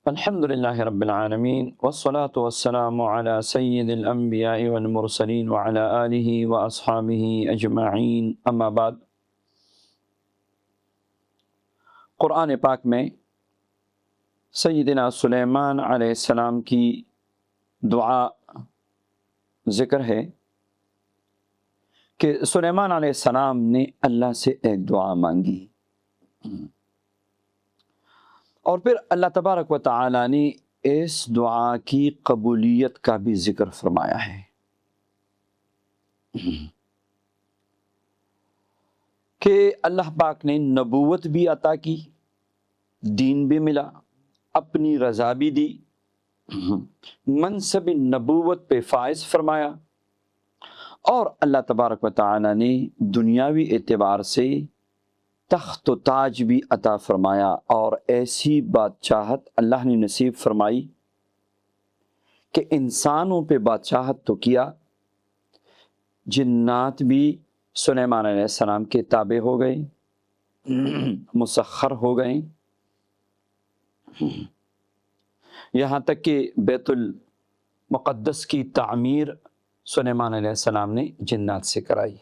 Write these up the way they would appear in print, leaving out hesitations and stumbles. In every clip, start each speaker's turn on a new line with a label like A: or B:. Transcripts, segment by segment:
A: الحمد للہ رب العالمین والصلاة والسلام علی سید الانبیاء والمرسلین وعلی آلہ واصحابہ اجمعین، اما بعد۔ قرآن پاک میں سیدنا سلیمان علیہ السلام کی دعا ذکر ہے کہ سلیمان علیہ السلام نے اللہ سے ایک دعا مانگی اور پھر اللہ تبارک و تعالی نے اس دعا کی قبولیت کا بھی ذکر فرمایا ہے کہ اللہ پاک نے نبوت بھی عطا کی، دین بھی ملا، اپنی رضا بھی دی، منصب نبوت پہ فائز فرمایا، اور اللہ تبارک و تعالی نے دنیاوی اعتبار سے تخت و تاج بھی عطا فرمایا، اور ایسی بادشاہت اللہ نے نصیب فرمائی کہ انسانوں پہ بادشاہت تو کیا، جنات بھی سلیمان علیہ السلام کے تابع ہو گئے، مسخر ہو گئے، یہاں تک کہ بیت المقدس کی تعمیر سلیمان علیہ السلام نے جنات سے کرائی۔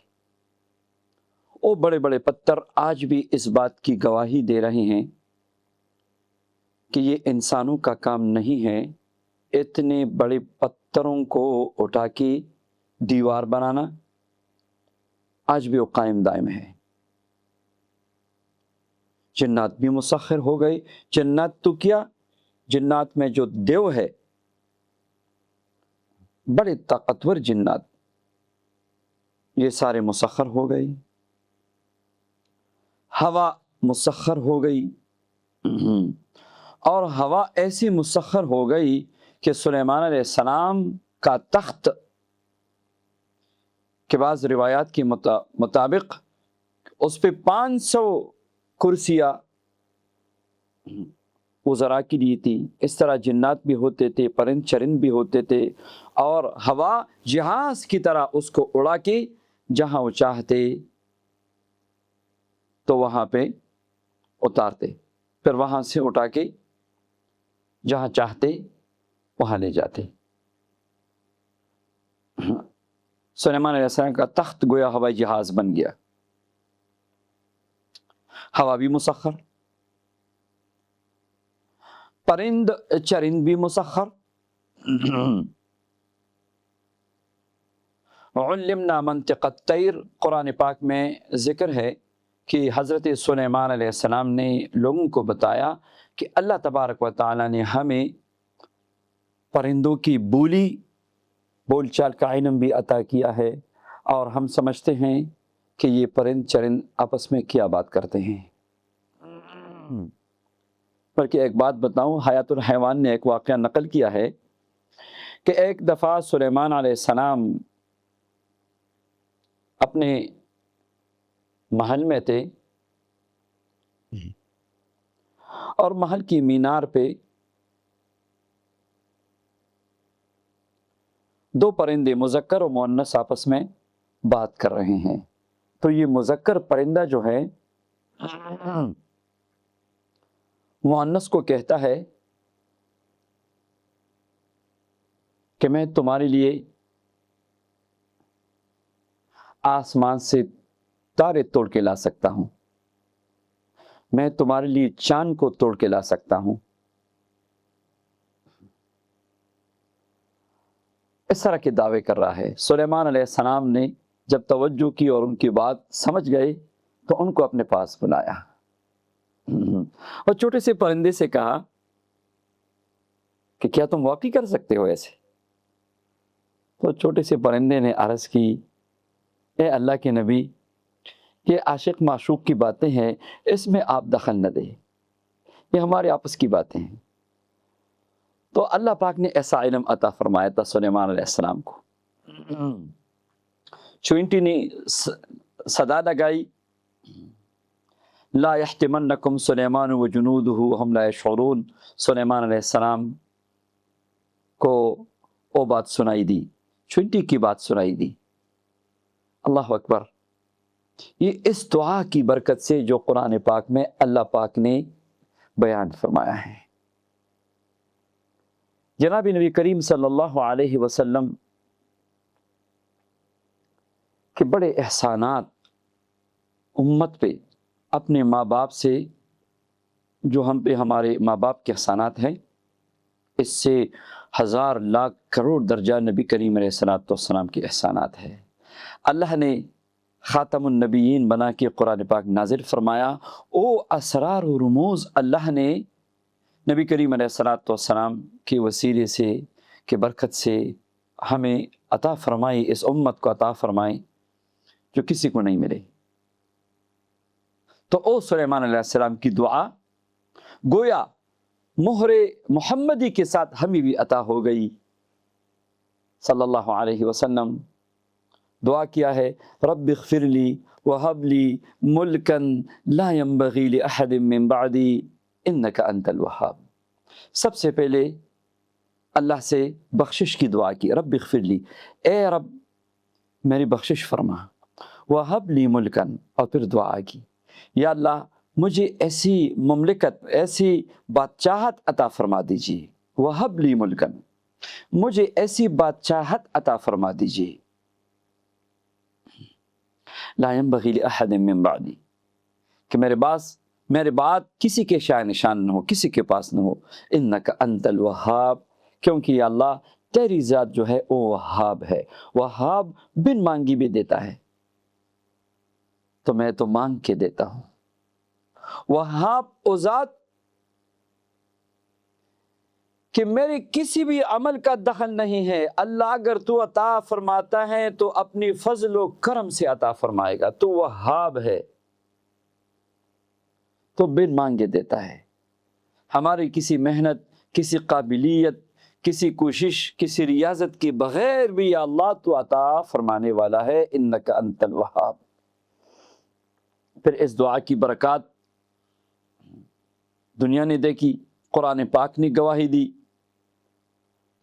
A: وہ بڑے بڑے پتھر آج بھی اس بات کی گواہی دے رہے ہیں کہ یہ انسانوں کا کام نہیں ہے اتنے بڑے پتھروں کو اٹھا کے دیوار بنانا، آج بھی وہ قائم دائم ہے۔ جنات بھی مسخر ہو گئے، جنات تو کیا، جنات میں جو دیو ہے، بڑے طاقتور جنات، یہ سارے مسخر ہو گئے۔ ہوا مسخر ہو گئی، اور ہوا ایسی مسخر ہو گئی کہ سلیمان علیہ السلام کا تخت کے بعض روایات کے مطابق اس پہ 500 کرسیاں وزراء کی دی تھی۔ اس طرح جنات بھی ہوتے تھے، پرند چرند بھی ہوتے تھے، اور ہوا جہاز کی طرح اس کو اڑا کے جہاں وہ چاہتے تو وہاں پہ اتارتے، پھر وہاں سے اٹھا کے جہاں چاہتے وہاں لے جاتے۔ سلیمان علیہ السلام کا تخت گویا ہوائی جہاز بن گیا، ہوا بھی مسخر، پرند چرند بھی مسخر۔ علمنا منطق الطیر، قرآن پاک میں ذکر ہے کہ حضرت سلیمان علیہ السلام نے لوگوں کو بتایا کہ اللہ تبارک و تعالی نے ہمیں پرندوں کی بول چال کا علم بھی عطا کیا ہے، اور ہم سمجھتے ہیں کہ یہ پرند چرند آپس میں کیا بات کرتے ہیں۔ بلکہ ایک بات بتاؤں، حیات الحیوان نے ایک واقعہ نقل کیا ہے کہ ایک دفعہ سلیمان علیہ السلام اپنے محل میں تھے، اور محل کی مینار پہ دو پرندے مذکر و مؤنث آپس میں بات کر رہے ہیں۔ تو یہ مذکر پرندہ جو ہے مؤنث کو کہتا ہے کہ میں تمہارے لیے آسمان سے تارے توڑ کے لا سکتا ہوں، میں تمہارے لیے چاند کو توڑ کے لا سکتا ہوں۔ اس طرح کے دعوے کر رہا ہے۔ سلیمان علیہ السلام نے جب توجہ کی اور ان کی بات سمجھ گئے تو ان کو اپنے پاس بلایا اور چھوٹے سے پرندے سے کہا کہ کیا تم واقعی کر سکتے ہو ایسے؟ تو چھوٹے سے پرندے نے عرض کی، اے اللہ کے نبی، یہ عاشق معشوق کی باتیں ہیں، اس میں آپ دخل نہ دیں، یہ ہمارے آپس کی باتیں ہیں۔ تو اللہ پاک نے ایسا علم عطا فرمایا تھا سلیمان علیہ السلام کو۔ چونٹی نے صدا لگائی، لا یحتمنکم سلیمان وجنودہ وہم لا یشعرون، سلیمان علیہ السلام کو وہ بات سنائی دی، چونٹی کی بات سنائی دی۔ اللہ اکبر۔ یہ اس دعا کی برکت سے جو قرآن پاک میں اللہ پاک نے بیان فرمایا ہے۔ جناب نبی کریم صلی اللہ علیہ وسلم کے بڑے احسانات امت پہ، اپنے ماں باپ سے، جو ہم پہ ہمارے ماں باپ کے احسانات ہیں، اس سے ہزار لاکھ کروڑ درجہ نبی کریم علیہ الصلوۃ والسلام کے احسانات ہیں۔ اللہ نے خاتم النبیین بنا کے قرآن پاک نازل فرمایا، او اسرار و رموز اللہ نے نبی کریم علیہ الصلوۃ والسلام کے وسیلے سے، کے برکت سے ہمیں عطا فرمائی، اس امت کو عطا فرمائی جو کسی کو نہیں ملے۔ تو او سلیمان علیہ السلام کی دعا گویا مہر محمدی کے ساتھ ہمیں بھی عطا ہو گئی۔ صلی اللہ علیہ وسلم دعا کیا ہے، رب اغفر لی وہب لی ملکا لا ينبغی لأحد من بعدی انک انت الوہاب۔ سب سے پہلے اللہ سے بخشش کی دعا کی، رب اغفر لی، اے رب میری بخشش فرما، وہب لی ملکا، اور پھر دعا کی، یا اللہ مجھے ایسی مملکت، ایسی بادشاہت عطا فرما دیجیے، وہب لی ملکا، مجھے ایسی بادشاہت عطا فرما دیجیے، لا ينبغی لأحد من بعدی، کہ میرے بعد کسی کے شائع نشان نہ ہو، کسی کے پاس نہ ہو، انک انت الوہاب، کیونکہ یا اللہ تیری ذات جو ہے وہ وہاب ہے، وہاب بن مانگی بھی دیتا ہے، تو میں تو مانگ کے دیتا ہوں۔ وہاب او ذات کہ میرے کسی بھی عمل کا دخل نہیں ہے، اللہ اگر تو عطا فرماتا ہے تو اپنی فضل و کرم سے عطا فرمائے گا، تو وہاب ہے، تو بن مانگے دیتا ہے۔ ہماری کسی محنت، کسی قابلیت، کسی کوشش، کسی ریاضت کے بغیر بھی یا اللہ تو عطا فرمانے والا ہے، انک انت الوہاب۔ پھر اس دعا کی برکات دنیا نے دیکھی، قرآن پاک نے گواہی دی،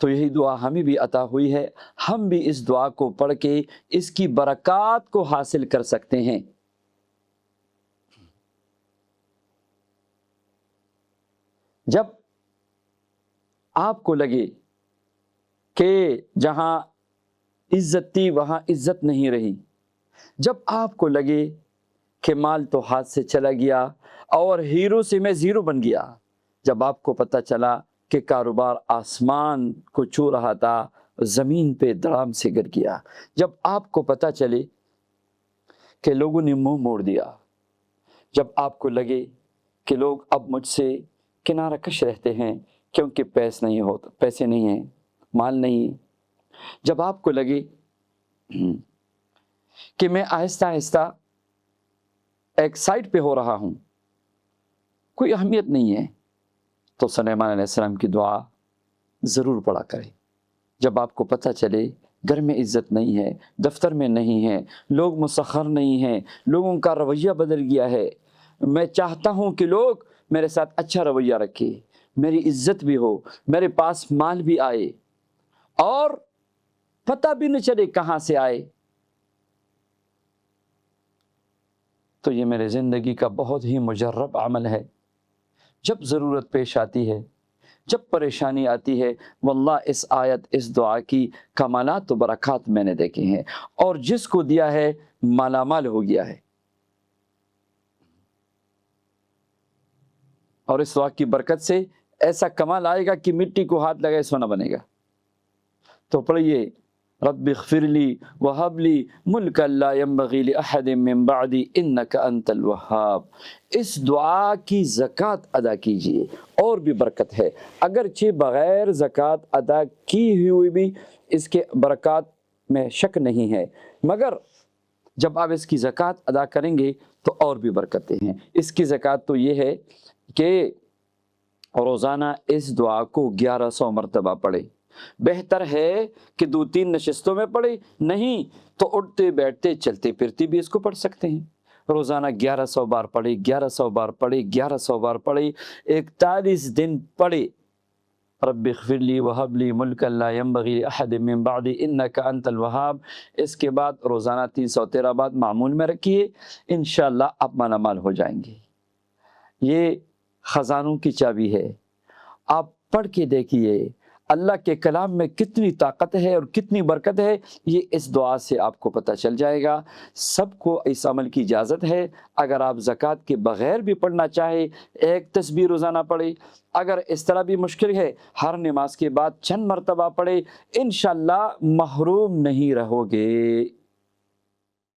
A: تو یہی دعا ہمیں بھی عطا ہوئی ہے، ہم بھی اس دعا کو پڑھ کے اس کی برکات کو حاصل کر سکتے ہیں۔ جب آپ کو لگے کہ جہاں عزت تھی وہاں عزت نہیں رہی، جب آپ کو لگے کہ مال تو ہاتھ سے چلا گیا اور ہیرو سے میں زیرو بن گیا، جب آپ کو پتہ چلا کہ کاروبار آسمان کو چھو رہا تھا زمین پہ دھڑام سے گر گیا، جب آپ کو پتہ چلے کہ لوگوں نے منہ موڑ دیا، جب آپ کو لگے کہ لوگ اب مجھ سے کنارہ کش رہتے ہیں کیونکہ پیسے نہیں ہیں، مال نہیں، جب آپ کو لگے کہ میں آہستہ آہستہ ایک سائٹ پہ ہو رہا ہوں، کوئی اہمیت نہیں ہے، تو سلیمان علیہ السلام کی دعا ضرور پڑھا کرے۔ جب آپ کو پتہ چلے گھر میں عزت نہیں ہے، دفتر میں نہیں ہے، لوگ مسخر نہیں ہیں، لوگوں کا رویہ بدل گیا ہے، میں چاہتا ہوں کہ لوگ میرے ساتھ اچھا رویہ رکھے، میری عزت بھی ہو، میرے پاس مال بھی آئے اور پتہ بھی نہ چلے کہاں سے آئے، تو یہ میرے زندگی کا بہت ہی مجرب عمل ہے۔ جب ضرورت پیش آتی ہے، جب پریشانی آتی ہے، واللہ اس آیت، اس دعا کی کمالات و برکات میں نے دیکھے ہیں، اور جس کو دیا ہے مالا مال ہو گیا ہے۔ اور اس دعا کی برکت سے ایسا کمال آئے گا کہ مٹی کو ہاتھ لگائے سونا بنے گا۔ تو پڑھیے، رب اغفر لی وہب لی ملکا لا ينبغی لأحد من بعدی انک انت الوہاب۔ اس دعا کی زکوٰۃ ادا کیجئے، اور بھی برکت ہے، اگرچہ بغیر زکوٰۃ ادا کی ہوئی بھی اس کے برکات میں شک نہیں ہے، مگر جب آپ اس کی زکوٰۃ ادا کریں گے تو اور بھی برکتیں ہیں۔ اس کی زکوٰۃ تو یہ ہے کہ روزانہ اس دعا کو 1100 مرتبہ پڑھے، بہتر ہے کہ 2-3 نشستوں میں پڑھے، نہیں تو اٹھتے بیٹھتے چلتے پھرتے بھی اس کو پڑھ سکتے ہیں۔ روزانہ 1100 بار پڑھے، 1100 بار پڑھے، 1100 بار پڑھے، 41 دن پڑھے، رب اغفر لی وہب لی ملکا لا ينبغی لأحد من بعدی انک انت الوہاب۔ اس کے بعد روزانہ 313 بار معمول میں رکھیے، انشاءاللہ آپ مالا مال ہو جائیں گے۔ یہ خزانوں کی چابی ہے، آپ پڑھ کے دیکھیے، اللہ کے کلام میں کتنی طاقت ہے اور کتنی برکت ہے، یہ اس دعا سے آپ کو پتہ چل جائے گا۔ سب کو اس عمل کی اجازت ہے۔ اگر آپ زکوٰۃ کے بغیر بھی پڑھنا چاہے، ایک تسبیح روزانہ پڑھے، اگر اس طرح بھی مشکل ہے ہر نماز کے بعد چند مرتبہ پڑھے، انشاءاللہ محروم نہیں رہو گے۔